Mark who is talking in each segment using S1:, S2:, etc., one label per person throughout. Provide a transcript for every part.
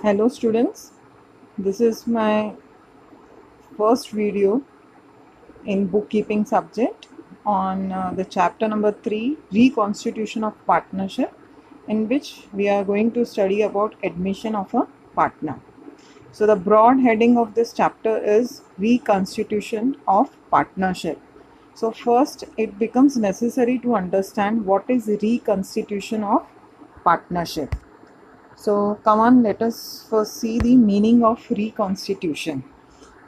S1: Hello students, this is my first video in bookkeeping subject on the chapter number 3, reconstitution of partnership, in which we are going to study about admission of a partner. So the broad heading of this chapter is reconstitution of partnership. So first it becomes necessary to understand what is reconstitution of partnership. So come on, let us first see the meaning of reconstitution.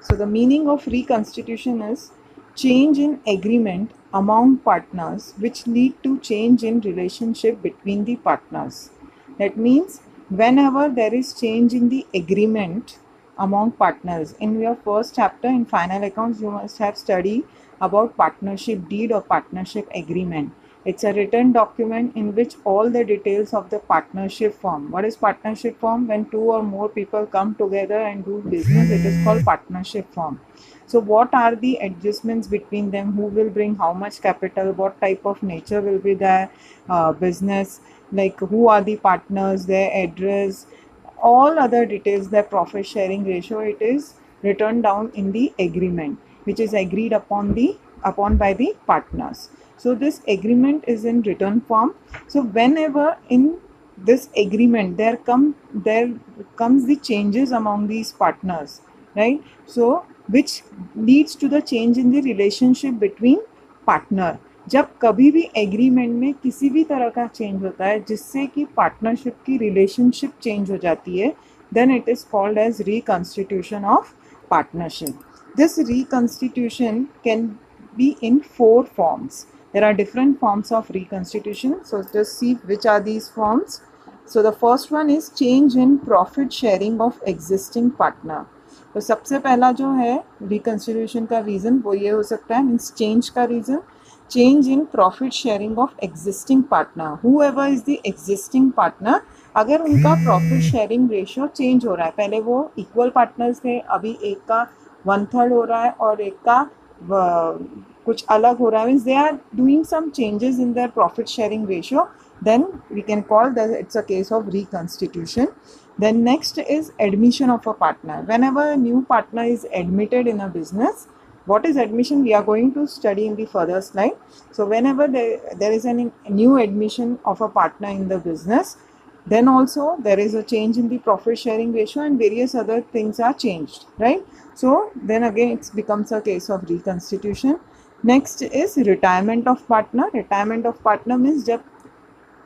S1: So the meaning of reconstitution is change in agreement among partners which lead to change in relationship between the partners. That means whenever there is change in the agreement among partners. In your first chapter in final accounts, you must have studied about partnership deed or partnership agreement. It's a written document in which all the details of the partnership form. What is partnership form? When two or more people come together and do business, it is called partnership form. So what are the adjustments between them? Who will bring how much capital? What type of nature will be their business? Like who are the partners, their address, all other details, their profit sharing ratio, it is written down in the agreement which is agreed upon by the partners. So this agreement is in written form. So whenever in this agreement there comes the changes among these partners, right? So which leads to the change in the relationship between partner. जब कभी भी agreement में किसी भी तरह का change होता है जिससे कि पार्टनरशिप की रिलेशनशिप चेंज हो जाती है, then it is called as reconstitution of partnership. This reconstitution can be in four forms. There are different forms of reconstitution. So just see which are these forms. So the first one is change in profit sharing of existing partner. तो सबसे पहला जो है reconstitution का reason वो ये हो सकता है, मीन्स चेंज का reason, change in profit sharing of existing partner. Whoever is the existing partner, अगर उनका प्रॉफिट शेयरिंग रेशियो चेंज हो रहा है, पहले वो इक्वल पार्टनर्स थे, अभी एक का 1/3 हो रहा है और एक का कुछ अलग हो रहा है, means they are doing some changes in their profit sharing ratio, then we can call that it's a case of reconstitution. Then next is admission of a partner. Whenever a new partner is admitted in a business, what is admission? We are going to study in the further slide. So whenever there is a new admission of a partner in the business, then also there is a change in the profit sharing ratio and various other things are changed, right? So then again it becomes a case of reconstitution. Next is retirement of partner. Retirement of partner means जब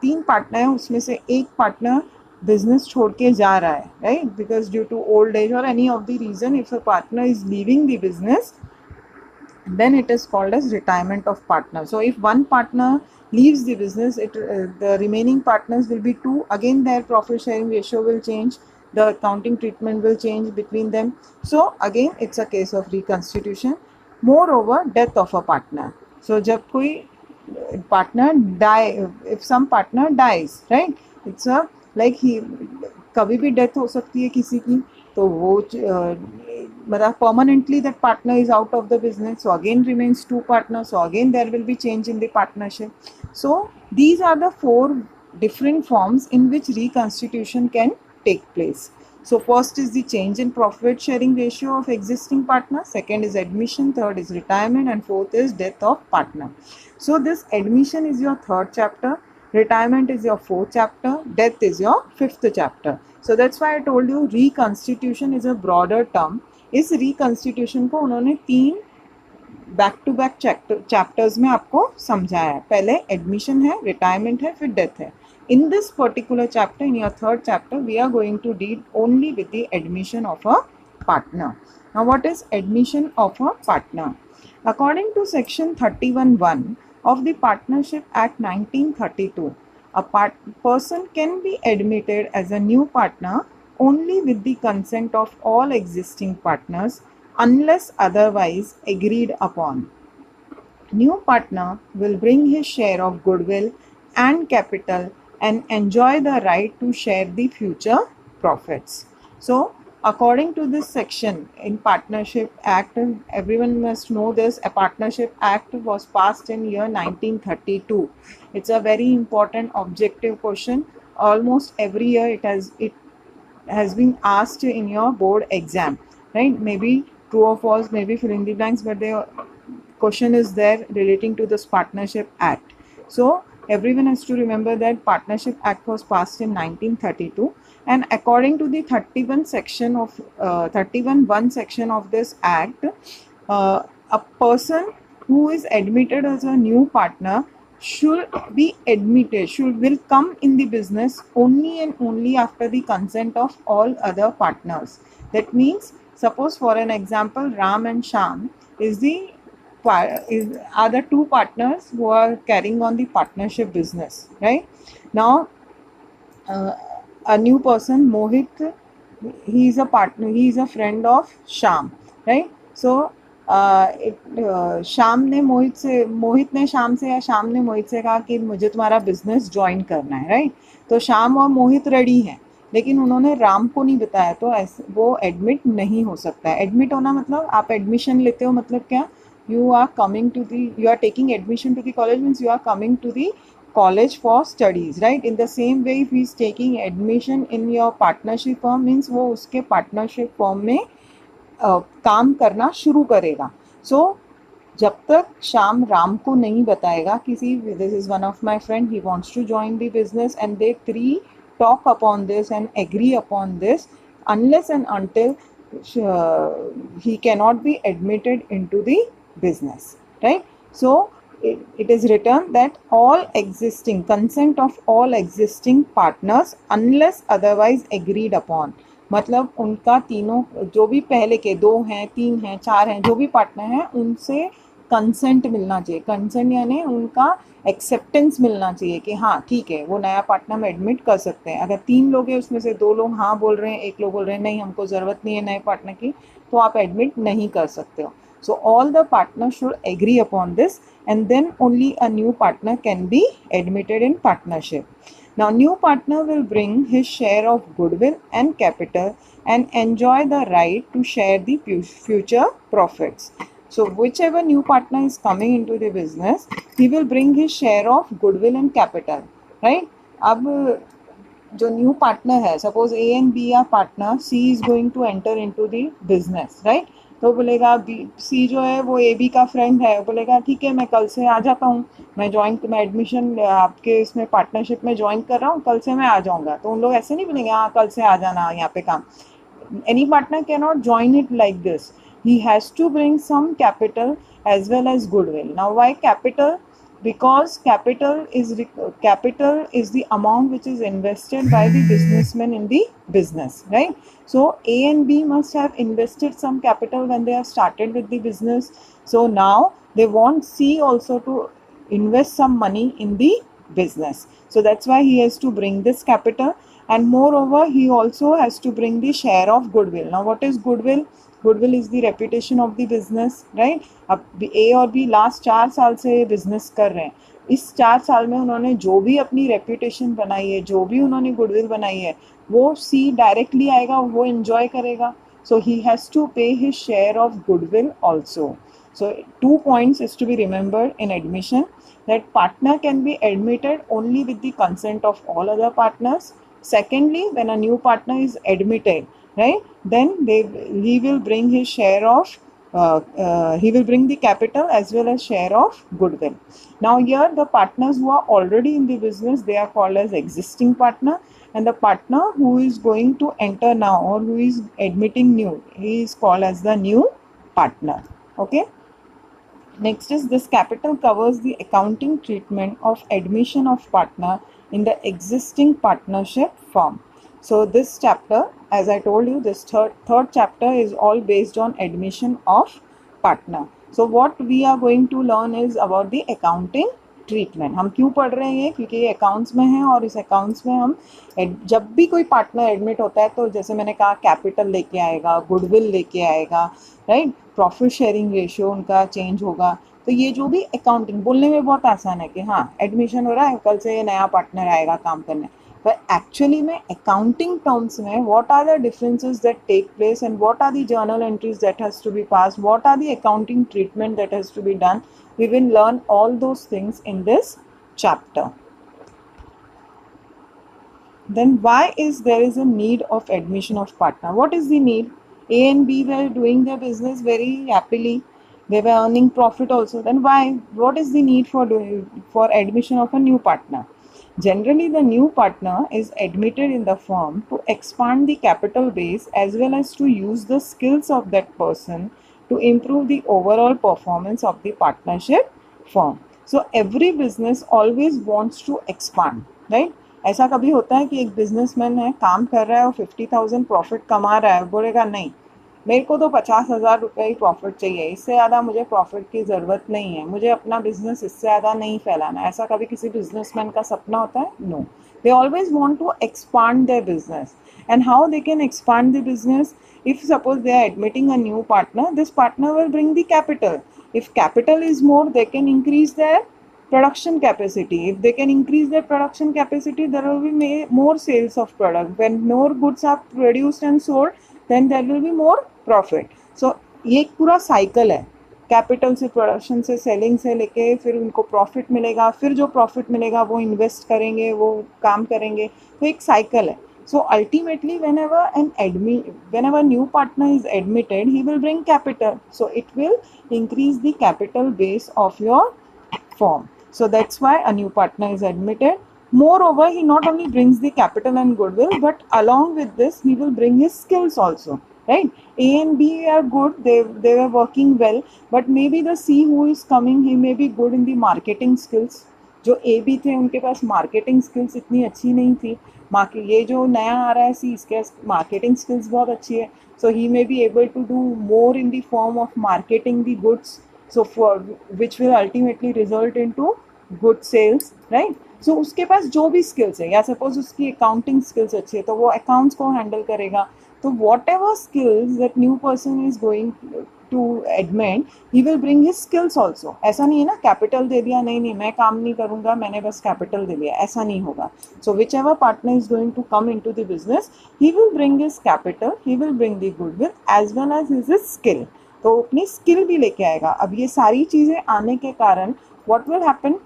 S1: 3 partner है उसमें से एक partner business छोड़ के जा रहा है, right, because due to old age और any of the reason if a partner is leaving the business, then it is called as retirement of partner. So if one partner leaves the business, the remaining partners will be 2. Again their profit sharing ratio will change, the accounting treatment will change between them. So again it's a case of reconstitution. Moreover, death of a partner. So जब कोई partner die, if some partner dies, right, it's a like he कभी भी death हो सकती है किसी की, तो वो मतलब permanently that partner is out of the business, so again remains 2 partners, so again there will be change in the partnership. So these are the 4 different forms in which reconstitution can take place. So first is the change in profit sharing ratio of existing partner, second is admission, third is retirement, and fourth is death of partner. So this admission is your 3rd chapter, retirement is your 4th chapter, death is your 5th chapter. So that's why I told you reconstitution is a broader term. इस reconstitution को उन्होंने 3 back to back chapters में आपको समझाया है. पहले admission है, retirement है, फिर डेथ है. In this particular chapter, in your 3rd chapter, we are going to deal only with the admission of a partner. Now, what is admission of a partner? According to section 31(1) of the Partnership Act 1932, a person can be admitted as a new partner only with the consent of all existing partners unless otherwise agreed upon. New partner will bring his share of goodwill and capital and enjoy the right to share the future profits. So according to this section in Partnership Act, everyone must know this, a Partnership Act was passed in year 1932. It's a very important objective question. Almost every year it has been asked in your board exam, right? Maybe true or false, maybe fill in the blanks, but the question is there relating to this Partnership Act. So everyone has to remember that Partnership Act was passed in 1932, and according to the 31 section of this act, a person who is admitted as a new partner should will come in the business only and only after the consent of all other partners. That means, suppose for an example, Ram and Sham are the two partners who are carrying on the partnership business, right? Now, a new person, Mohit, he is a partner, he is a friend of Sham, right? So मोहित ने शाम से या शाम ने मोहित से कहा कि मुझे तुम्हारा बिजनेस ज्वाइन करना है, राइट? तो शाम और मोहित रेडी हैं, लेकिन उन्होंने राम को नहीं बताया, तो वो एडमिट नहीं हो सकता है. एडमिट होना मतलब आप एडमिशन लेते हो, मतलब क्या? You are taking admission to the college, means you are coming to the college for studies, right? In the same way, if he is taking admission in your partnership firm, means वो उसके partnership firm में काम करना शुरू करेगा. So जब तक शाम राम को नहीं बताएगा किसी, this is one of my friend, he wants to join the business, and they three talk upon this and agree upon this, unless and until he cannot be admitted into the business, right? So it is written that consent of all existing partners unless otherwise agreed upon. मतलब उनका तीनों, जो भी पहले के 2 हैं, 3 हैं, 4 हैं, जो भी पार्टनर हैं, उनसे कंसेंट मिलना चाहिए. कंसेंट यानी उनका एक्सेप्टेंस मिलना चाहिए कि हाँ ठीक है, वो नया पार्टनर में एडमिट कर सकते हैं. अगर 3 लोग हैं, उसमें से 2 लोग हाँ बोल रहे हैं, 1 लोग बोल रहे हैं नहीं हमको ज़रूरत नहीं है नए पार्टनर की, तो आप एडमिट नहीं कर सकते हो. So all the partners should agree upon this, and then only a new partner can be admitted in partnership. Now, new partner will bring his share of goodwill and capital and enjoy the right to share the future profits. So whichever new partner is coming into the business, he will bring his share of goodwill and capital, right? अब जो new partner है, suppose A and B are partner, C is going to enter into the business, right? तो बोलेगा C जो है वो AB का friend है, बोलेगा ठीक है मैं कल से आ जाता हूँ, मैं एडमिशन आपके इसमें पार्टनरशिप में ज्वाइन कर रहा हूँ, कल से मैं आ जाऊँगा. तो उन लोग ऐसे नहीं बोलेंगे हाँ कल से आ जाना यहाँ पे काम. Any partner cannot join it like this. He has to bring some capital as well as goodwill. Now why capital? Because capital is the amount which is invested by the businessman in the business, right? So A and B must have invested some capital when they have started with the business. So now they want C also to invest some money in the business. So that's why he has to bring this capital, and moreover he also has to bring the share of goodwill. Now what is goodwill? Goodwill is the reputation of the business, right? अब A और B last 4 साल से business कर रहे हैं. इस 4 साल में उन्होंने जो भी अपनी रेपुटेशन बनाई है, जो भी उन्होंने गुडविल बनाई है, वो C डायरेक्टली आएगा, वो एंजॉय करेगा. So he has to pay his share of goodwill also. So 2 points is to be remembered in admission, that partner can be admitted only with the consent of all other partners. Secondly, when a new partner is admitted, right, then he will bring his share of he will bring the capital as well as share of goodwill. Now here the partners who are already in the business, they are called as existing partner, and the partner who is going to enter now or who is admitting new, he is called as the new partner. Okay. Next is, this capital covers the accounting treatment of admission of partner in the existing partnership firm. So this chapter, as I told you, this third chapter is all based on admission of partner. So what we are going to learn is about the accounting treatment. हम क्यों पढ़ रहे हैं? क्योंकि ये accounts में है, और इस अकाउंट्स में हम जब भी कोई पार्टनर एडमिट होता है तो जैसे मैंने कहा कैपिटल लेके आएगा, गुडविल लेके आएगा, राइट? प्रॉफिट शेयरिंग रेशियो उनका चेंज होगा. तो ये जो भी अकाउंटिंग, बोलने में बहुत आसान है कि हाँ एडमिशन हो रहा है, कल से ये नया पार्टनर आएगा काम करने, पर एक्चुअली में अकाउंटिंग टर्म्स में what are the differences that take place and what are the journal entries that has to be pass, what are the accounting treatment that has to be done, we will learn all those things in this chapter. then why is there is a need of admission of partner? What is the need? A and B were doing their business very happily. They were earning profit also. Then why? What is the need for for admission of a new partner? Generally, the new partner is admitted in the firm to expand the capital base as well as to use the skills of that person to improve the overall performance of the partnership firm. So every business always wants to expand, right? ऐसा कभी होता है कि एक businessman है, काम कर रहा है और 50,000 प्रॉफिट कमा रहा है, बोलेगा नहीं मेरे को तो 50,000 रुपये ही प्रॉफिट चाहिए, इससे ज़्यादा मुझे प्रॉफिट की ज़रूरत नहीं है, मुझे अपना बिजनेस इससे ज़्यादा नहीं फैलाना। ऐसा कभी किसी बिजनेसमैन का सपना होता है? No, they always want to expand their business. And how they can expand the business? if suppose they are admitting a new partner, this partner will bring the capital. If capital is more, they can increase their production capacity. If they can increase their production capacity, there will be more sales of product. When more goods are produced and sold, then there will be more profit. So ये एक पूरा cycle है, capital से, production से, selling से लेके फिर उनको प्रॉफिट मिलेगा, फिर जो प्रॉफिट मिलेगा वो इन्वेस्ट करेंगे, वो काम करेंगे, तो एक साइकिल है। So ultimately, whenever new partner is admitted, he will bring capital. So it will increase the capital base of your firm. So that's why a new partner is admitted. Moreover, he not only brings the capital and goodwill, but along with this, he will bring his skills also. Right? A and B are good. They were working well, but maybe the C who is coming, he may be good in the marketing skills. जो A B थे उनके पास marketing skills इतनी अच्छी नहीं थी। ये जो नया आ रहा है सी, इसके मार्केटिंग स्किल्स बहुत अच्छी है, so he may be able to do more in the form of marketing the goods, so for which will ultimately result in to good sales, right? So उसके पास जो भी स्किल्स है, या सपोज उसकी अकाउंटिंग स्किल्स अच्छी है तो वो अकाउंट्स को हैंडल करेगा। तो whatever skills that new person is going to admit, he will bring his skills also. ऐसा नहीं है ना कैपिटल दे दिया, नहीं मैं काम नहीं करूंगा, मैंने बस कैपिटल दे दिया, ऐसा नहीं होगा। So whichever partner is going to come in to the business, he will bring his capital, he will bring the goodwill as well as his skill. तो अपनी स्किल भी लेके आएगा। अब ये सारी चीज़ें आने के कारण what will happen?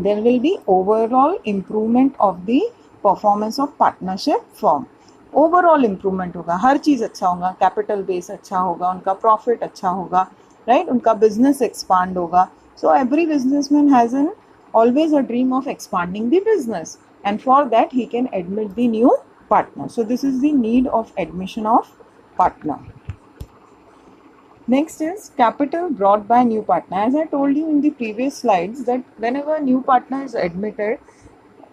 S1: There will be overall improvement of the performance of partnership firm. Overall improvement होगा, हर चीज़ अच्छा होगा, कैपिटल बेस अच्छा होगा, उनका प्रॉफिट अच्छा होगा, राइट? उनका बिजनेस एक्सपांड होगा। So every businessman has an always a dream of expanding the business, and for that he can admit the new partner. So this is the need of admission of partner. Next is capital brought by new partner. As I told you in the previous slides that whenever a new partner is admitted,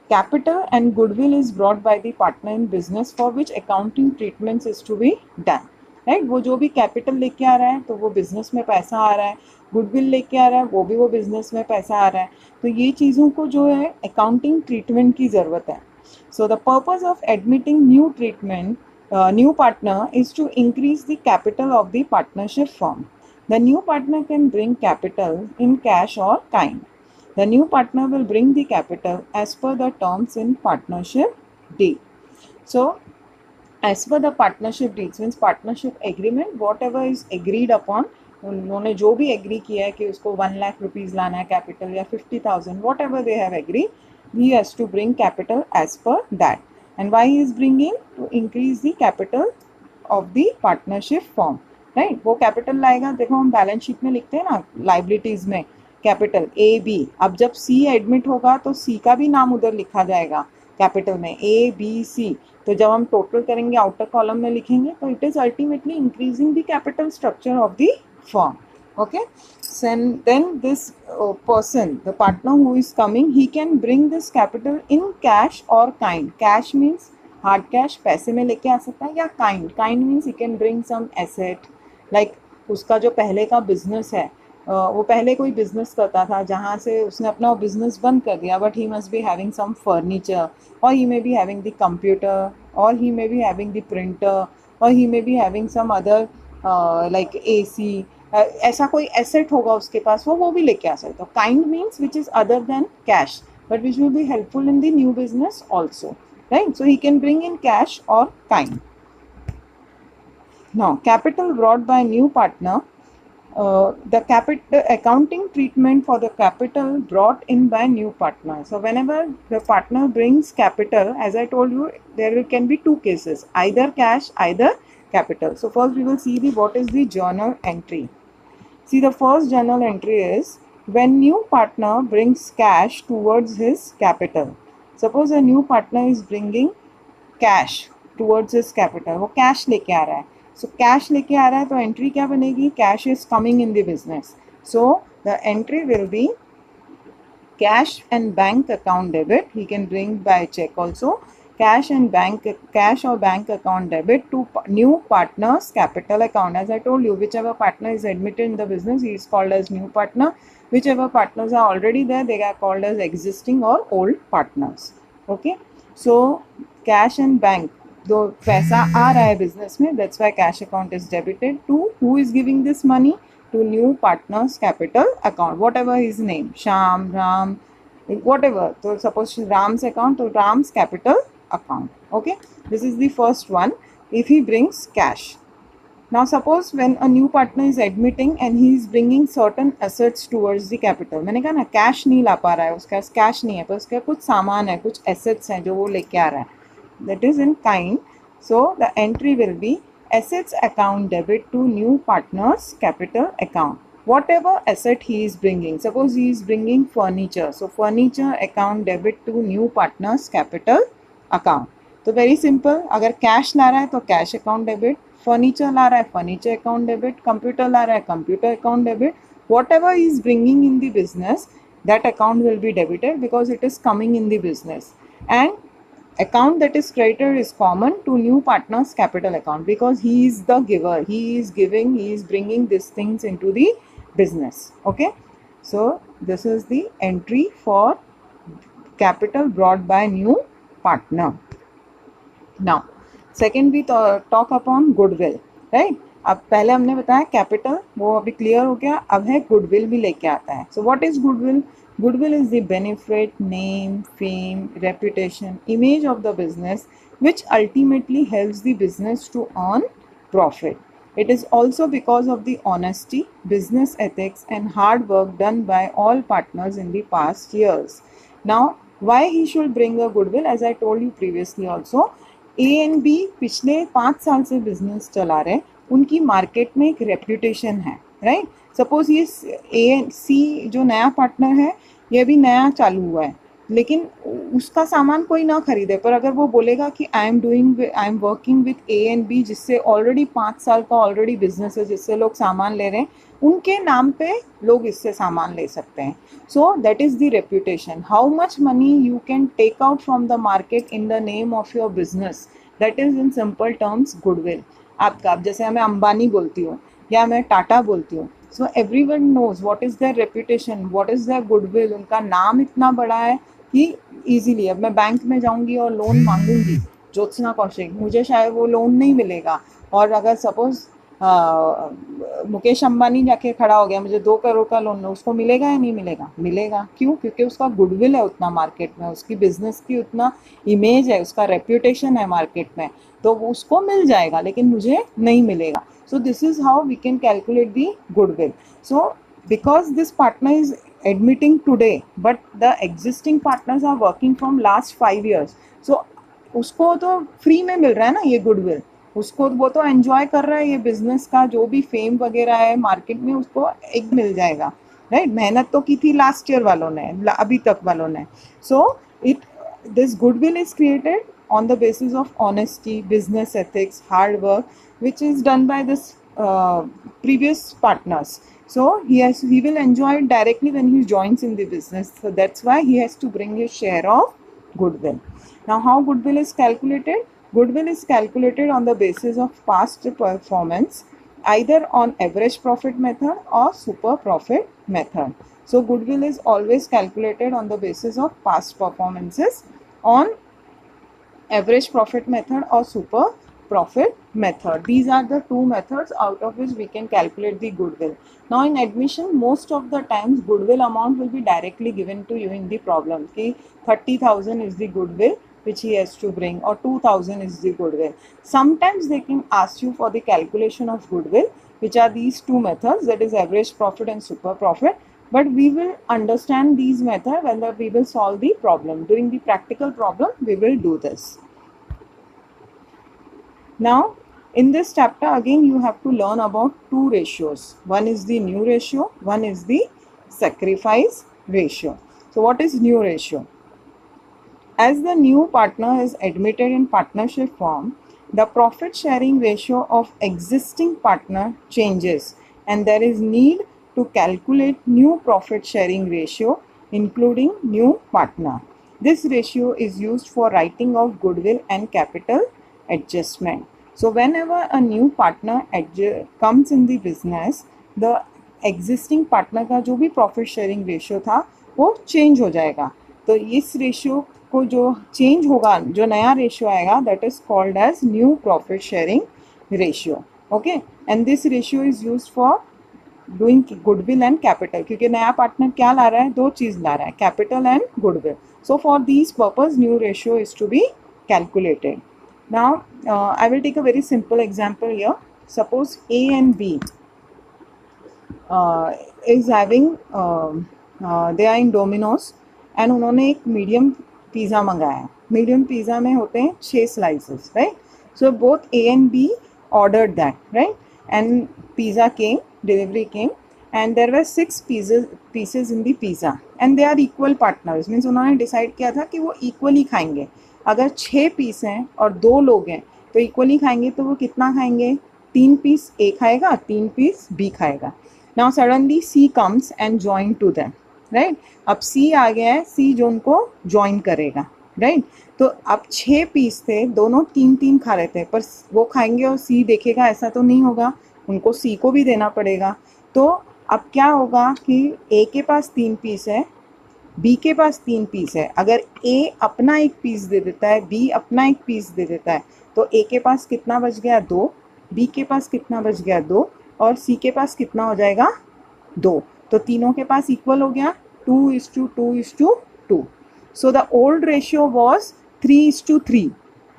S1: capital and goodwill is brought by the partner in business for which accounting treatments is to be done. Right? वो जो भी capital लेके आ रहा है तो वो business में पैसा आ रहा है, गुडविल लेके आ रहा है वो बिजनेस में पैसा आ रहा है, तो ये चीज़ों को जो है अकाउंटिंग ट्रीटमेंट की ज़रूरत है। So the purpose of admitting new treatment new partner is to increase the capital of the partnership firm. The new partner can bring capital in cash or kind. The new partner will bring the capital as per the terms in partnership deed. So, as per the partnership deeds means partnership agreement, whatever is agreed upon, उन्होंने जो भी agree किया है कि उसको 1 lakh rupees लाना है capital या 50,000, whatever they have agreed, he has to bring capital as per that. And why he is bringing? To increase the capital of the partnership firm, right? वो कैपिटल लाएगा, देखो हम बैलेंस शीट में लिखते हैं ना लाइबिलिटीज में कैपिटल ए बी, अब जब सी एडमिट होगा तो सी का भी नाम उधर लिखा जाएगा कैपिटल में, ए बी सी। तो जब हम टोटल करेंगे आउटर कॉलम में लिखेंगे तो it is ultimately increasing the capital structure of the firm. Okay, so then this person, the partner who is coming, he can bring this capital in cash or kind. Cash means hard cash, पैसे में लेके आ सकता है, या kind means he can bring some asset, like उसका जो पहले का बिजनेस है, वो पहले कोई बिजनेस करता था जहाँ से उसने अपना बिजनेस बंद कर दिया, but he must be having some furniture, और he may be having the computer, और he may be having the printer, और he may be having some other like AC, ऐसा कोई एसेट होगा उसके पास, वो भी लेके आ सकते हो। Kind means which is other than cash but which will be helpful in the new business also, right? So he can bring in cash और kind. Now capital brought by new partner the accounting treatment for the capital brought in by new partner. So whenever the partner brings capital, as I told you, there can be two cases, either cash, either capital. So first we will see what is the journal entry. See, the first journal entry is when new partner brings cash towards his capital. Suppose a new partner is bringing cash towards his capital, वो cash लेके आ रहा है. So cash लेके आ रहा है तो entry क्या बनेगी? Cash is coming in the business. So the entry will be cash and bank account debit. He can bring by check also. Cash or bank account debit to new partner's capital account. As I told you, whichever partner is admitted in the business, he is called as new partner. Whichever partners are already there, they are called as existing or old partners. Okay. So cash and bank, दो पैसा आ रहा है business में, that's why cash account is debited to who is giving this money? To new partner's capital account, whatever his name, Sham, Ram, whatever. So suppose Ram's account, so Ram's capital account. Okay, this is the first one. If he brings cash. Now suppose when a new partner is admitting and he is bringing certain assets towards the capital. मैंने कहा ना cash नहीं ला पा रहा है, उसका cash नहीं है पर उसका कुछ सामान है, कुछ assets हैं जो वो लेके आ रहा है. That is in kind. So the entry will be assets account debit to new partner's capital account. Whatever asset he is bringing. Suppose he is bringing furniture. So furniture account debit to new partner's capital account. तो very simple, अगर cash ला रहा है तो cash account debit, furniture ला रहा है furniture account debit, computer ला रहा है computer account debit. Whatever he is bringing in the business, that account will be debited because it is coming in the business. And account that is credited is common to new partner's capital account because he is the giver, he is giving, he is bringing these things into the business. Okay, so this is the entry for capital brought by new partner. Now second we talk upon goodwill, right? अब पहले हमने बताया capital, वो अभी clear हो गया. अब है गुडविल भी लेके आता है. सो what is goodwill? Goodwill is the benefit, name, fame, reputation, image of the business which ultimately helps the business to earn profit. It is also because of the honesty, business ethics and hard work done by all partners in the past years. Now, why he should bring a goodwill? As I told you previously also, A and B पिछले 5 साल से business चला रहे, उनकी market में एक reputation है, right? Suppose ये A&C जो नया पार्टनर है ये भी नया चालू हुआ है, लेकिन उसका सामान कोई ना खरीदे, पर अगर वो बोलेगा कि I am working with A and B जिससे ऑलरेडी 5 साल का ऑलरेडी बिजनेस है, जिससे लोग सामान ले रहे हैं, उनके नाम पे लोग इससे सामान ले सकते हैं. So that is the reputation. How much money you can take out from the market in the name of your business, that is in simple terms goodwill. आपका, अब जैसे मैं अंबानी बोलती हूँ या मैं टाटा बोलती हूँ, so everyone knows what is their reputation, what is their goodwill. उनका नाम इतना बड़ा है कि ईजिली अब मैं बैंक में जाऊँगी और लोन मांगूंगी ज्योत्सना कौशिक, मुझे शायद वो लोन नहीं मिलेगा. और अगर सपोज मुकेश अंबानी जाके खड़ा हो गया, मुझे 2 करोड़ का लोन, उसको मिलेगा या नहीं मिलेगा? मिलेगा. क्यों? क्योंकि उसका गुडविल है उतना मार्केट में, उसकी बिजनेस की उतना इमेज है, उसका रेप्यूटेशन है मार्केट में, तो वो उसको मिल जाएगा, लेकिन मुझे नहीं मिलेगा. So this is how we can calculate the goodwill. So because this partner is admitting today, but the existing partners are working from last 5 years, so उसको तो फ्री में मिल रहा है ना ये गुडविल, उसको वो तो एंजॉय कर रहा है ये बिजनेस का जो भी फेम वगैरह है मार्केट में, उसको एक मिल जाएगा, राइट? मेहनत तो की थी लास्ट ईयर वालों ने, अभी तक वालों ने. सो this goodwill is created on the basis of honesty, business ethics, hard work, which is done by this previous partners. So he will enjoy it directly when he joins in the business. So that's why he has to bring his share of goodwill. Now, how goodwill is calculated? Goodwill is calculated on the basis of past performance, either on average profit method or super profit method. So goodwill is always calculated on the basis of past performances on average profit method or super profit method. These are the two methods out of which we can calculate the goodwill. Now in admission, most of the times goodwill amount will be directly given to you in the problem. Okay, 30,000 is the goodwill which he has to bring, or 2,000 is the goodwill. Sometimes they can ask you for the calculation of goodwill which are these two methods, that is average profit and super profit. But we will understand these methods when we will solve the problem. During the practical problem, we will do this. Now, in this chapter, again, you have to learn about two ratios. One is the new ratio, one is the sacrifice ratio. So, what is new ratio? As the new partner is admitted in partnership form, the profit sharing ratio of existing partner changes, and there is need to calculate new profit sharing ratio including new partner. This ratio is used for writing of goodwill and capital adjustment. So whenever a new partner comes in the business, the existing partner का जो भी profit sharing ratio था वो change हो जाएगा. तो इस ratio को जो चेंज होगा, जो नया रेशियो आएगा, that is called as new profit sharing ratio. Okay, and this ratio is used for doing goodwill and capital, क्योंकि नया पार्टनर क्या ला रहा है, दो चीज़ ला रहा है, capital and goodwill. So for these purpose new ratio is to be calculated. Now I will take a very simple example here. Suppose A and B is having, they are in Domino's and उन्होंने एक medium pizza मंगाया. Medium pizza में होते हैं 6 slices, right. So both A and B ordered that, right, and pizza came, delivery came, and there were 6 pieces in the pizza and they are equal partners. Means उन्होंने decide किया था कि वो equally खाएंगे. अगर 6 पीस हैं और 2 लोग हैं तो इक्वली खाएंगे, तो वो कितना खाएंगे, 3 पीस ए खाएगा, 3 पीस बी खाएगा. Now suddenly C comes and join to them, right. अब सी आ गया है, सी जो उनको ज्वाइन करेगा, राइट. तो अब 6 पीस थे, दोनों 3-3 खा रहे थे, पर वो खाएंगे और सी देखेगा, ऐसा तो नहीं होगा, उनको सी को भी देना पड़ेगा. तो अब क्या होगा कि ए के पास 3 पीस है, बी के पास 3 पीस है. अगर ए अपना 1 पीस दे देता है, बी अपना 1 पीस दे देता है, तो ए के पास कितना बच गया, 2, बी के पास कितना बच गया, 2, और सी के पास कितना हो जाएगा, 2. तो तीनों के पास इक्वल हो गया, 2:2:2. So the old ratio was 3:3,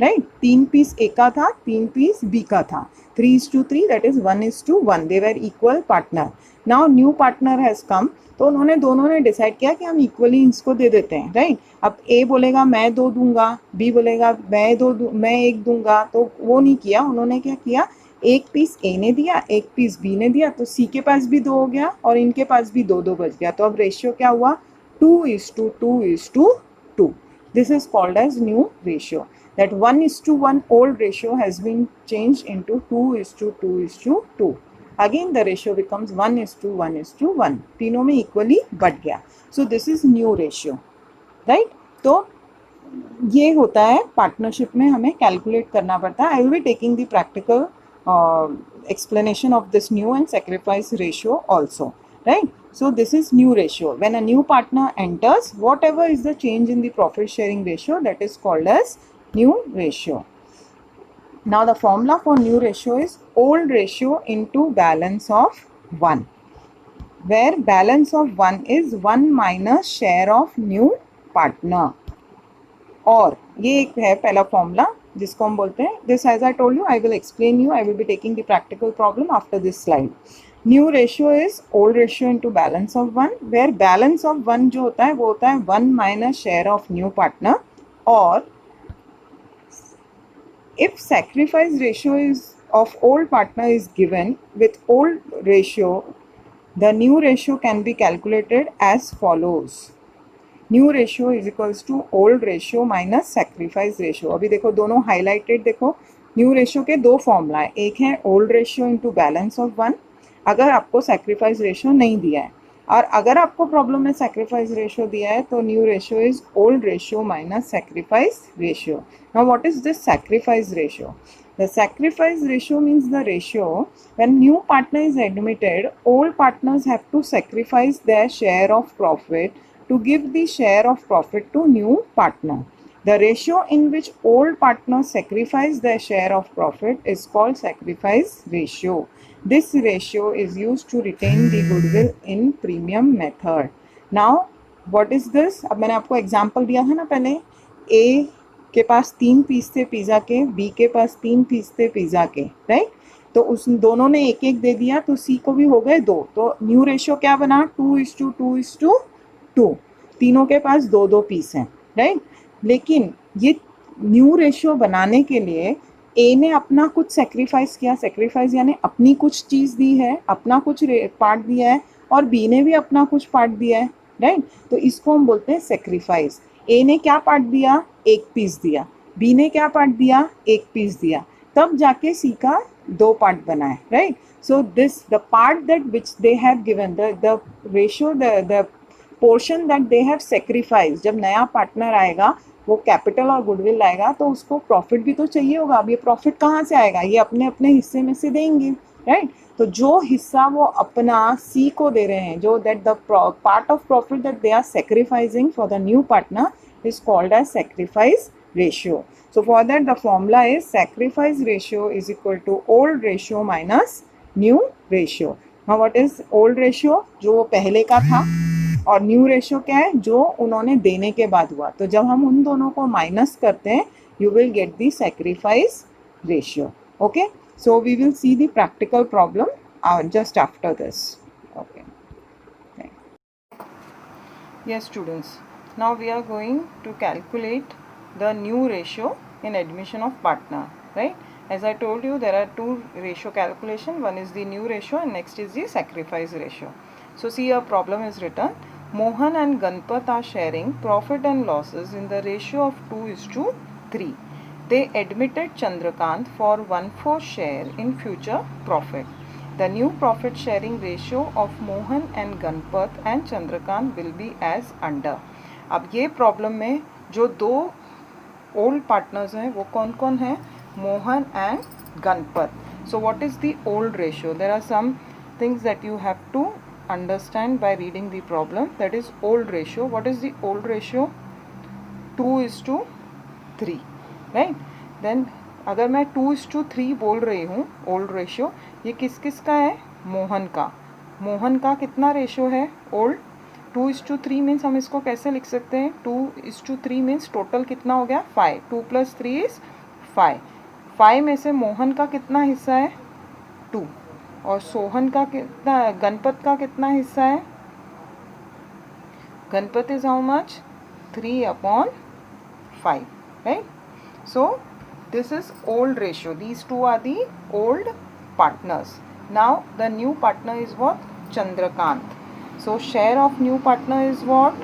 S1: right. 3 piece A का था, 3 पीस बी का था. 3:3, that is 1:1. They were equal partner. Now new partner has come, तो उन्होंने दोनों ने डिसाइड किया कि हम इक्वली इसको दे देते हैं, राइट. अब ए बोलेगा मैं 2 दूंगा, बी बोलेगा मैं 1 दूंगा, तो वो नहीं किया. उन्होंने क्या किया, 1 पीस ए ने दिया, 1 पीस बी ने दिया, तो सी के पास भी 2 हो गया और इनके पास भी 2-2 बच गया. तो अब रेशियो क्या हुआ, 2:2:2. This is called as new ratio. That 1:1 old ratio has been changed into 2:2:2. Again the ratio becomes 1:1:1. तीनों में इक्वली बढ़ गया. So this is new ratio, right. तो ये होता है पार्टनरशिप में, हमें कैलकुलेट करना पड़ता है. आई will be taking the practical explanation of this new and sacrifice ratio also, right. So this is new ratio. When a new partner enters, whatever is the change in the profit sharing ratio, that is called as new ratio. Now the formula for new ratio is old ratio into balance of 1, where balance of 1 is 1 minus share of new partner. और ये एक है पहला formula जिसको हम बोलते हैं, this as I told you, I will explain you, I will be taking the practical problem after this slide. New ratio is old ratio into balance of 1, where balance of 1 जो होता है वो होता है 1 minus share of new partner. और if sacrifice ratio is of old partner is given with old ratio, the new ratio can be calculated as follows. New ratio is equals to old ratio minus sacrifice ratio. अभी देखो दोनों highlighted, देखो new ratio के 2 formula है. एक है old ratio into balance of 1 अगर आपको सैक्रिफाइस रेशियो नहीं दिया है, और अगर आपको प्रॉब्लम में सैक्रिफाइस रेशियो दिया है तो new ratio is old ratio minus sacrifice ratio. Now what is this sacrifice ratio? The sacrifice ratio means the ratio when new partner is admitted, old partners have to sacrifice their share of profit to give the share of profit to new partner. The ratio in which old partners sacrifice their share of profit is called sacrifice ratio. This ratio is used to retain the goodwill in premium method. Now, what is this? अब मैंने आपको example दिया था ना पहले, A के पास 3 piece थे pizza के, बी के पास 3 पीस थे पिज़्ज़ा के, राइट. तो उस दोनों ने एक एक दे दिया, तो सी को भी हो गए 2। तो न्यू रेशियो क्या बना, 2:2:2। तीनों के पास 2-2 पीस हैं, राइट। लेकिन ये न्यू रेशियो बनाने के लिए ए ने अपना कुछ सेक्रीफाइस किया, सेक्रीफाइस यानी अपनी कुछ चीज़ दी है, अपना कुछ पार्ट दिया है, और बी ने भी अपना कुछ पार्ट दिया है, राइट। तो इसको हम बोलते हैं सेक्रीफाइस। ए ने क्या पार्ट दिया, एक पीस दिया, बी ने क्या पार्ट दिया, एक पीस दिया, तब जाके सी का 2 पार्ट बना है, right. So this the part that which they have given, the ratio, the portion that they have sacrifice, जब नया पार्टनर आएगा वो कैपिटल और गुडविल लाएगा तो उसको प्रॉफिट भी तो चाहिए होगा। अब ये प्रॉफिट कहाँ से आएगा, ये अपने अपने हिस्से में से देंगे, राइट। तो जो हिस्सा वो अपना सी को दे रहे हैं, जो that the part of profit that they are sacrificing for the new partner is called as sacrifice ratio. So for that the formula is sacrifice ratio is equal to old ratio minus new ratio. Now what is old ratio? जो वो पहले का था, और new ratio क्या है, जो उन्होंने देने के बाद हुआ. तो जब हम उन दोनों को माइनस करते हैं you will get the sacrifice ratio. Okay, so we will see the practical problem just after this. Okay. Yes students, now we are going to calculate the new ratio in admission of partner, right? As I told you, there are two ratio calculation. One is the new ratio and next is the sacrifice ratio. So see, a problem is written. Mohan and Ganpat are sharing profit and losses in the ratio of 2:3. They admitted Chandrakant for 1/4 share in future profit. The new profit sharing ratio of Mohan and Ganpat and Chandrakant will be as under. अब ये problem में जो दो old partners हैं वो कौन कौन हैं, Mohan and Ganpat. So what is the old ratio? There are some things that you have to understand by reading the problem. That is old ratio. What is the old ratio? 2:3, right. Then अगर मैं 2:3 बोल रही हूँ old ratio, ये किस किस का है, मोहन का. मोहन का कितना रेशियो है, ओल्ड. 2:3 मीन्स हम इसको कैसे लिख सकते हैं, 2:3 मीन्स टोटल कितना हो गया, 5. 2 + 3 इज 5. 5 में से मोहन का कितना हिस्सा है, 2. और सोहन का कितना, गणपत का कितना हिस्सा है, Ganpat is how much, 3/5, right. So this is old ratio. These two are the old partners. Now the new partner is what, Chandrakant. So share of new partner is what,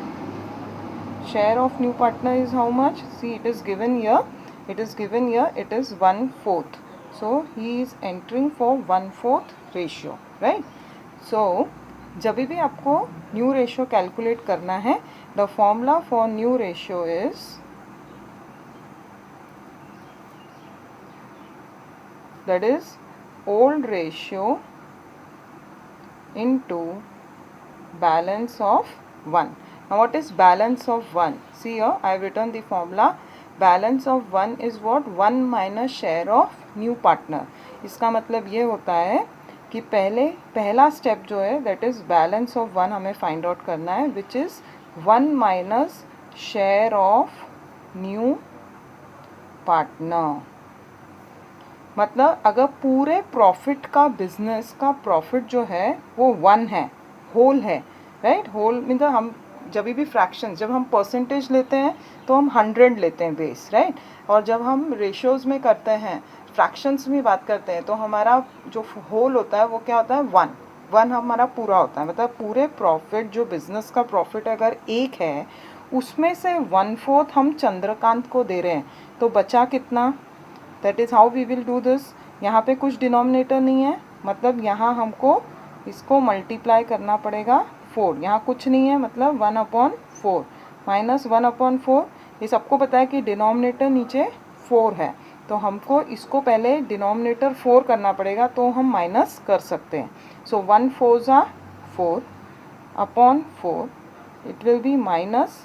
S1: share of new partner is how much, see it is given here, it is given here, it is 1/4. So he is entering for 1/4 ratio, right. So जब भी आपको new ratio calculate करना है, the formula for new ratio is, that is old ratio into balance of 1. Now what is balance of 1? See here I have written the formula. Balance of 1 is what, 1 minus share of new partner. इसका मतलब ये होता है कि पहला step जो है that is balance of 1 हमें फाइंड आउट करना है, which is 1 minus share of new partner. मतलब अगर पूरे प्रॉफिट का, बिजनेस का प्रॉफिट जो है वो 1 है, होल है, राइट. होल मीन हम जब भी फ्रैक्शंस, जब हम परसेंटेज लेते हैं तो हम 100 लेते हैं बेस, राइट. और जब हम रेशियोज़ में करते हैं, फ्रैक्शंस में बात करते हैं, तो हमारा जो होल होता है वो क्या होता है, 1 हमारा पूरा होता है. मतलब पूरे प्रॉफिट, जो बिज़नेस का प्रॉफिट अगर 1 है, उसमें से 1/4 हम चंद्रकांत को दे रहे हैं, तो बचा कितना, that is how we will do this. यहाँ पे कुछ डिनोमिनेटर नहीं है, मतलब यहाँ हमको इसको मल्टीप्लाई करना पड़ेगा 4. यहाँ कुछ नहीं है, मतलब 1/4 माइनस 1/4. ये सबको पता है कि डिनोमिनेटर नीचे 4 है, तो हमको इसको पहले डिनोमिनेटर 4 करना पड़ेगा, तो हम माइनस कर सकते हैं. सो 1/4 are 4/4, it will be minus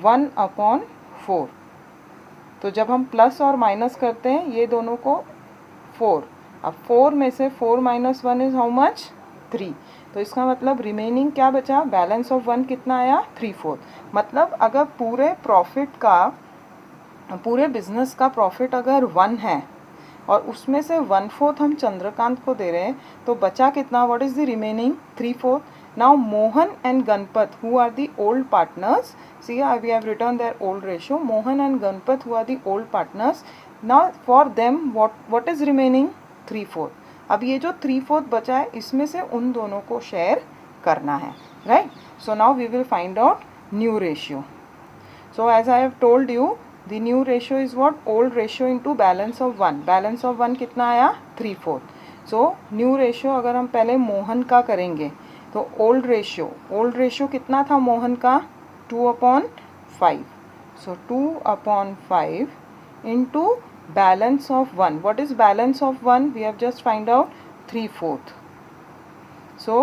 S1: 1/4. तो जब हम प्लस और माइनस करते हैं ये दोनों को, 4. अब 4 में से 4 - 1 इज हाउ मच, 3. तो इसका मतलब रिमेनिंग क्या बचा, बैलेंस ऑफ 1 कितना आया, 3/4. मतलब अगर पूरे प्रॉफिट का, पूरे बिजनेस का प्रॉफिट अगर 1 है, और उसमें से 1/4 हम चंद्रकांत को दे रहे हैं, तो बचा कितना, what is the remaining 3/4. Now Mohan and Ganpat who are the old partners, see we have return their old ratio. Mohan and Ganpat who are the old partners, now for them what is remaining 3/4. अब ये जो 3/4 बचा है इसमें से उन दोनों को शेयर करना है, right. So now we will find out new ratio. So as I have told you, the new ratio is what? Old ratio into balance of 1. Balance of 1 कितना आया? 3/4. So new ratio अगर हम पहले मोहन का करेंगे तो old ratio कितना था मोहन का? 2/5. So 2/5 into balance of 1. What is balance of 1? We have just find out 3/4. So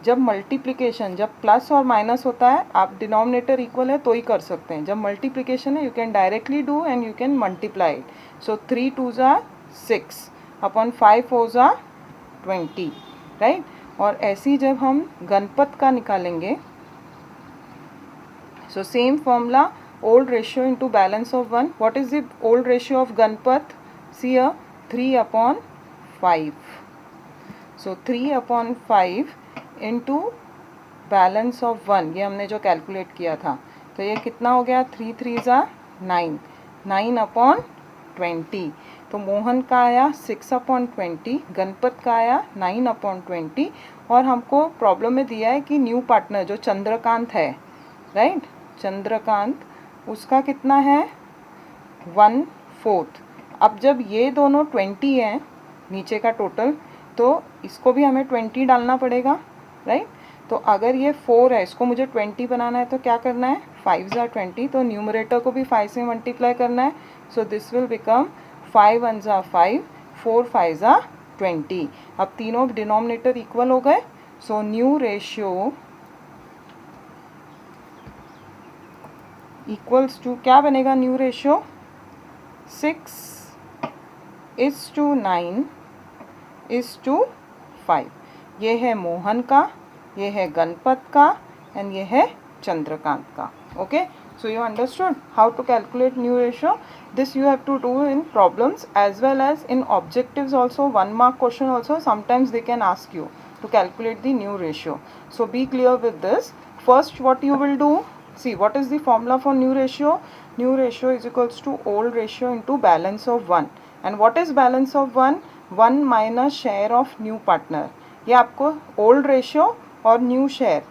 S1: जब मल्टीप्लिकेशन, जब प्लस और माइनस होता है, आप डिनोमिनेटर इक्वल है तो ही कर सकते हैं. जब मल्टीप्लिकेशन है you can directly do and you can multiply it. So 3 2s are 6 upon 5 4s are 20, right. और ऐसे ही जब हम गणपत का निकालेंगे, so same formula, old ratio into balance of 1. What is the old ratio of Ganpat? See 3/5. So 3/5 into balance of 1, ये हमने जो कैलकुलेट किया था, तो ये कितना हो गया? 3 3s are 9. 9/20. तो मोहन का आया 6/20, गणपत का आया 9/20. और हमको प्रॉब्लम में दिया है कि न्यू पार्टनर जो चंद्रकांत है, राइट, चंद्रकांत, उसका कितना है? 1/4. अब जब ये दोनों 20 हैं नीचे का टोटल, तो इसको भी हमें 20 डालना पड़ेगा, राइट. तो अगर ये 4 है, इसको मुझे 20 बनाना है तो क्या करना है? 5s are 20. तो न्यूमरेटर को भी 5 से मल्टीप्लाई करना है. सो this will become 5 1s are 5, 4 5s are 20. अब तीनों डिनोमिनेटर इक्वल हो गए. So new ratio equals to क्या बनेगा? New ratio 6:9:5. ये है मोहन का, ये है गणपत का एंड ये है चंद्रकांत का. Okay, so you understood how to calculate new ratio. This you have to do in problems as well as in objectives also. 1 mark question also sometimes they can ask you to calculate the new ratio. So be clear with this. First what you will do, see what is the formula for new ratio. New ratio is equals to old ratio into balance of 1. And what is balance of 1? 1 minus share of new partner. ये आपको old ratio और new share,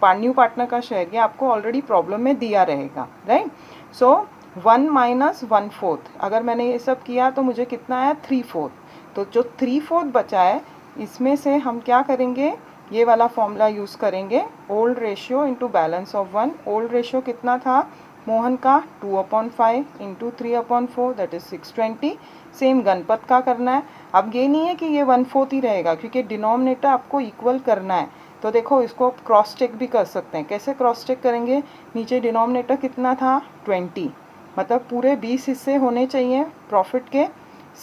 S1: new partner का share, ये आपको already problem में दिया रहेगा, right. सो 1 minus 1/4. अगर मैंने ये सब किया तो मुझे कितना आया? 3/4. तो जो 3/4 बचा है इसमें से हम क्या करेंगे? ये वाला फॉर्मूला यूज़ करेंगे, old ratio into balance of 1. Old ratio कितना था मोहन का? 2/5 into 3/4, that is 620. Same Ganpat का करना है. अब ये नहीं है कि ये 1/4 ही रहेगा, क्योंकि डिनोमिनेटर आपको इक्वल करना है. तो देखो इसको क्रॉस चेक भी कर सकते हैं. कैसे क्रॉस चेक करेंगे? नीचे डिनोमिनेटर कितना था? 20, मतलब पूरे 20 हिस्से होने चाहिए प्रॉफिट के.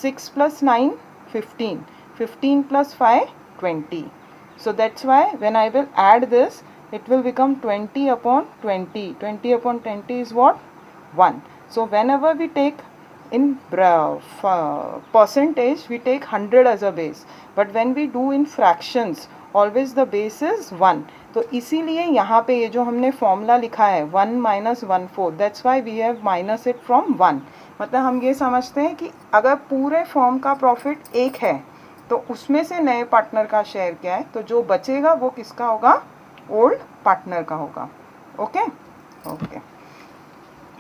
S1: 6 + 9 15, 15 + 5 20. So that's why when I will add this, it will become 20/20. 20/20 is what? 1. So whenever we take in percentage, we take 100 as a base. But when we do in fractions, always the base is 1. तो इसीलिए यहाँ पे ये जो हमने formula लिखा है 1 minus 1/4, that's why we have minus it from 1. मतलब हम ये समझते हैं कि अगर पूरे फॉर्म का प्रॉफिट एक है तो उसमें से नए पार्टनर का शेयर क्या है, तो जो बचेगा वो किसका होगा? ओल्ड पार्टनर का होगा. Okay okay.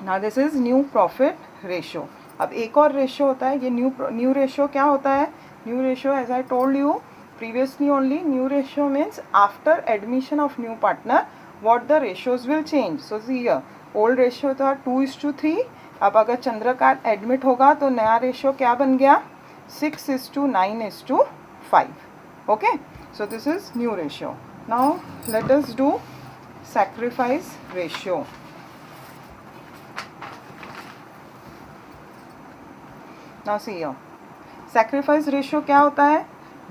S1: Now this is new profit ratio. अब एक और रेशियो होता है, ये न्यू रेशियो क्या होता है? New ratio as I told you previously only, new ratio means after admission of new partner what the ratios will change. So see here, old ratio था 2:3. अब अगर चंद्रकांत एडमिट होगा तो नया रेशियो क्या बन गया? 6:9:5. Okay, so this is new ratio. Now let us do sacrifice ratio. Now see here, sacrifice ratio क्या होता है?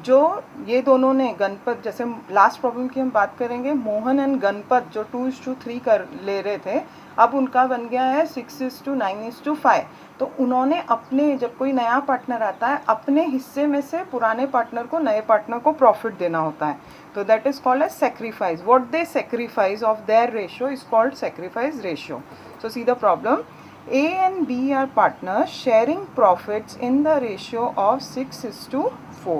S1: जो ये दोनों ने गणपत, जैसे लास्ट प्रॉब्लम की हम बात करेंगे, मोहन एंड गणपत जो 2:3 कर ले रहे थे, अब उनका बन गया है 6:9:5। तो उन्होंने अपने, जब कोई नया पार्टनर आता है, अपने हिस्से में से पुराने पार्टनर को, नए पार्टनर को प्रॉफिट देना होता है। तो that is called as sacrifice. What they sacrifice of their ratio is called sacrifice ratio. So see the problem. A and B are partners sharing profits in the ratio of 6:4,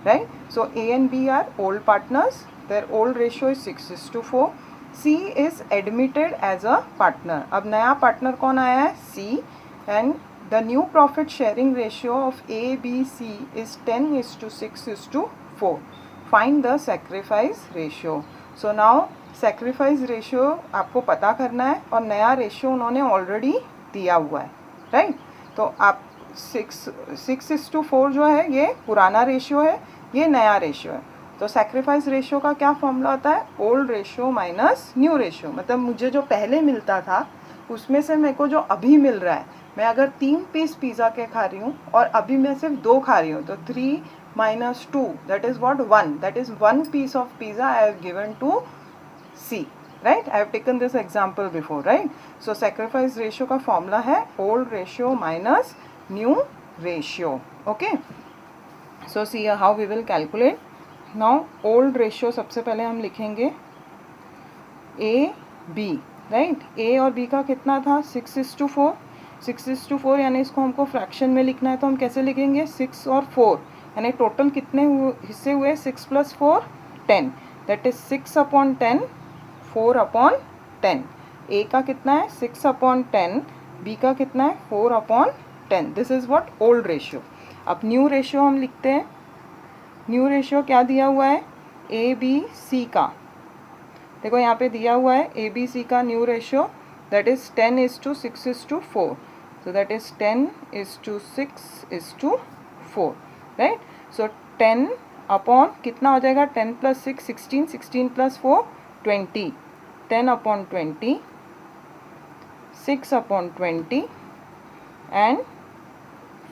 S1: right? So A and B are old partners. Their old ratio is 6:4. C is admitted as a partner. अब नया partner कौन आया है? C. And the new profit sharing ratio of A, B, C is 10:6:4. Find the sacrifice ratio. So now sacrifice ratio आपको पता करना है, और नया रेशियो उन्होंने ऑलरेडी दिया हुआ है, राइट? तो आप 6:4 जो है ये पुराना रेशियो है, ये नया रेशियो है. तो सैक्रिफाइस रेशियो का क्या फॉर्मूला होता है? Old ratio minus new ratio. मतलब मुझे जो पहले मिलता था उसमें से मेरे को जो अभी मिल रहा है, मैं अगर 3 पीस पिज़्ज़ा के खा रही हूँ और अभी मैं सिर्फ 2 खा रही हूँ, तो 3 minus 2, that is what? 1. That is 1 piece of pizza I have given to C. Right? I have taken this example before, right? So sacrifice ratio का formula है old ratio minus new ratio. Okay? So see how we will calculate. Now old ratio सबसे पहले हम लिखेंगे A, B, right? A और B का कितना था? 6:4. 6:4 यानी इसको हमको फ्रैक्शन में लिखना है, तो हम कैसे लिखेंगे? 6 और 4, यानी टोटल कितने हिस्से हुए? 6 + 4 10. That is 6/10, 4/10. ए का कितना है? 6/10. बी का कितना है? 4/10. This is what? Old ratio. अब न्यू रेशियो हम लिखते हैं. न्यू रेशियो क्या दिया हुआ है? ए बी सी का. देखो यहाँ पे दिया हुआ है ए बी सी का new ratio, that is 10:6:4. so that is 10:6:4, right? so 10 upon कितना हो जाएगा? 10 + 6 16, 16 + 4 20. 10/20, 6/20 एंड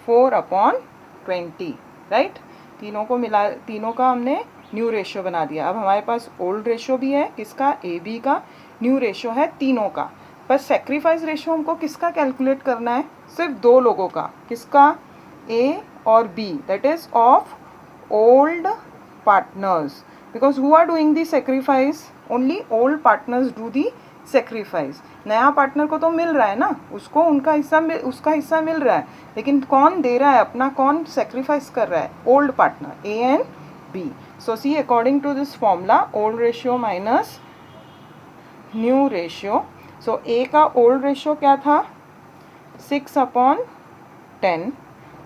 S1: 4/20, राइट? तीनों को मिला, तीनों का हमने न्यू रेशियो बना दिया. अब हमारे पास ओल्ड रेशियो भी है, किसका? ए बी का. न्यू रेशियो है तीनों का. पर सेक्रीफाइस रेशियो हमको किसका कैलकुलेट करना है? सिर्फ 2 लोगों का. किसका? ए और B. That is of old partners, because who are doing the sacrifice? Only old partners do the sacrifice. नया पार्टनर को तो मिल रहा है ना, उसको उसका हिस्सा मिल रहा है, लेकिन कौन दे रहा है अपना? कौन सेक्रीफाइस कर रहा है? Old partner, A and B. So C according to this formula, old ratio minus new ratio. So A का ओल्ड रेशियो क्या था? 6/10,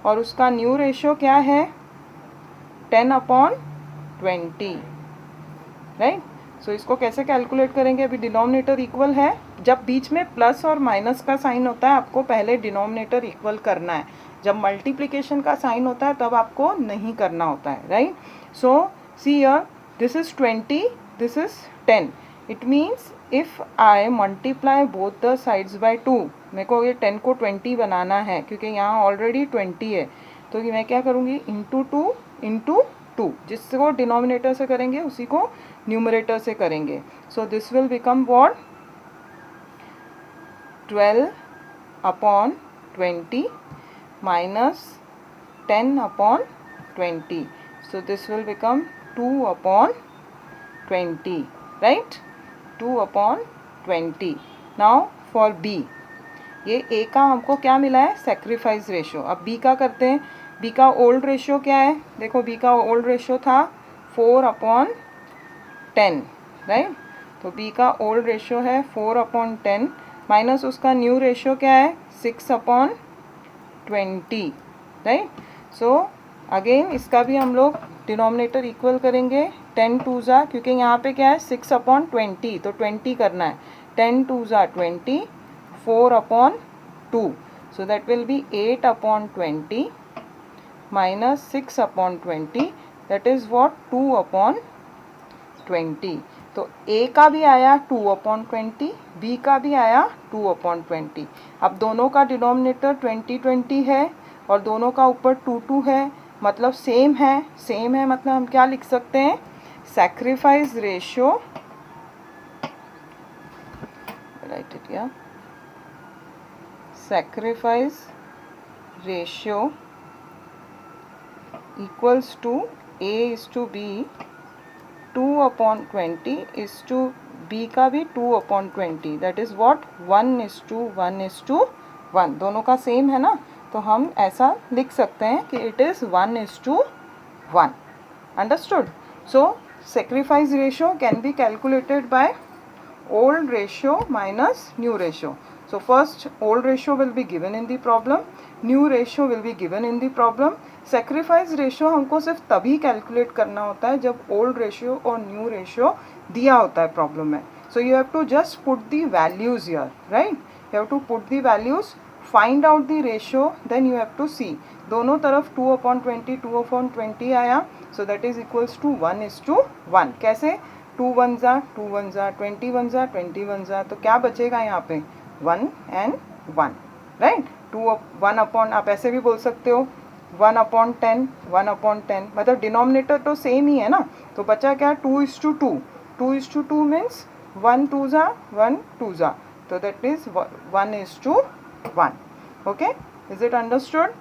S1: और उसका न्यू रेशियो क्या है? 10/20, राइट? सो इसको कैसे कैलकुलेट करेंगे? अभी डिनोमिनेटर इक्वल है. जब बीच में प्लस और माइनस का साइन होता है, आपको पहले डिनोमिनेटर इक्वल करना है. जब मल्टीप्लिकेशन का साइन होता है तब आपको नहीं करना होता है, right? So see here, this is 20, this is 10. It means if I multiply both the sides by 2, मेरे को ये 10 को 20 बनाना है, क्योंकि यहाँ ऑलरेडी 20 है. तो मैं क्या करूँगी? इंटू 2, जिसको डिनोमिनेटर से करेंगे उसी को न्यूमरेटर से करेंगे. So this will become what? 12/20 minus 10/20. So this will become 2/20, right? 2/20. Now for B, ये ए का हमको क्या मिला है? Sacrifice ratio. अब बी का करते हैं. बी का ओल्ड रेशियो क्या है? देखो बी का ओल्ड रेशियो था 4/10, राइट? तो बी का ओल्ड रेशियो है 4/10 माइनस उसका न्यू रेशियो क्या है? 6/20, राइट? सो अगेन इसका भी हम लोग डिनोमिनेटर इक्वल करेंगे. 10 2s, क्योंकि यहाँ पे क्या है? 6/20, तो 20 करना है. 10 2s 20, 4/2, so that will be 8/20 minus 6/20, that is what? 2/20. तो A का भी आया 2/20, B का भी आया 2/20. अब दोनों का डिनोमिनेटर 20 है और दोनों का ऊपर 2 है, मतलब सेम है. मतलब हम क्या लिख सकते हैं? Sacrifice ratio, right it here. sacrifice ratio equals to A is to B 2/20 is to B का भी 2/20, दैट इज़ वॉट 1:1:1, दोनों का सेम है ना, तो हम ऐसा लिख सकते हैं कि it is 1:1. Understood. So sacrifice ratio can be calculated by old ratio minus new ratio. So first old ratio will be given in the problem, new ratio will be given in the problem. Sacrifice ratio हमको सिर्फ तभी calculate करना होता है जब old ratio और new ratio दिया होता है प्रॉब्लम में. So you have to just put the values here, right? You have to put the values, find out the ratio, then you have to see. दोनों तरफ 2/20 आया, so that is equals to 1:1. कैसे? 2 1 जा 2 1 जा 20 1 जा 20 1 जा, तो क्या बचेगा यहाँ पे 1 and 1, राइट. 1/, आप ऐसे भी बोल सकते हो 1/10, 1/10, मतलब डिनोमिनेटर तो सेम ही है ना, तो बचा क्या 2:2. 2:2 मीन्स 1 2 जा 1 2 जा, तो that is 1:1. Okay, is it understood?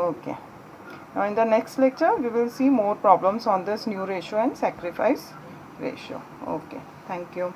S1: Okay. Now in the next lecture we will see more problems on this new ratio and sacrifice ratio. Okay, thank you.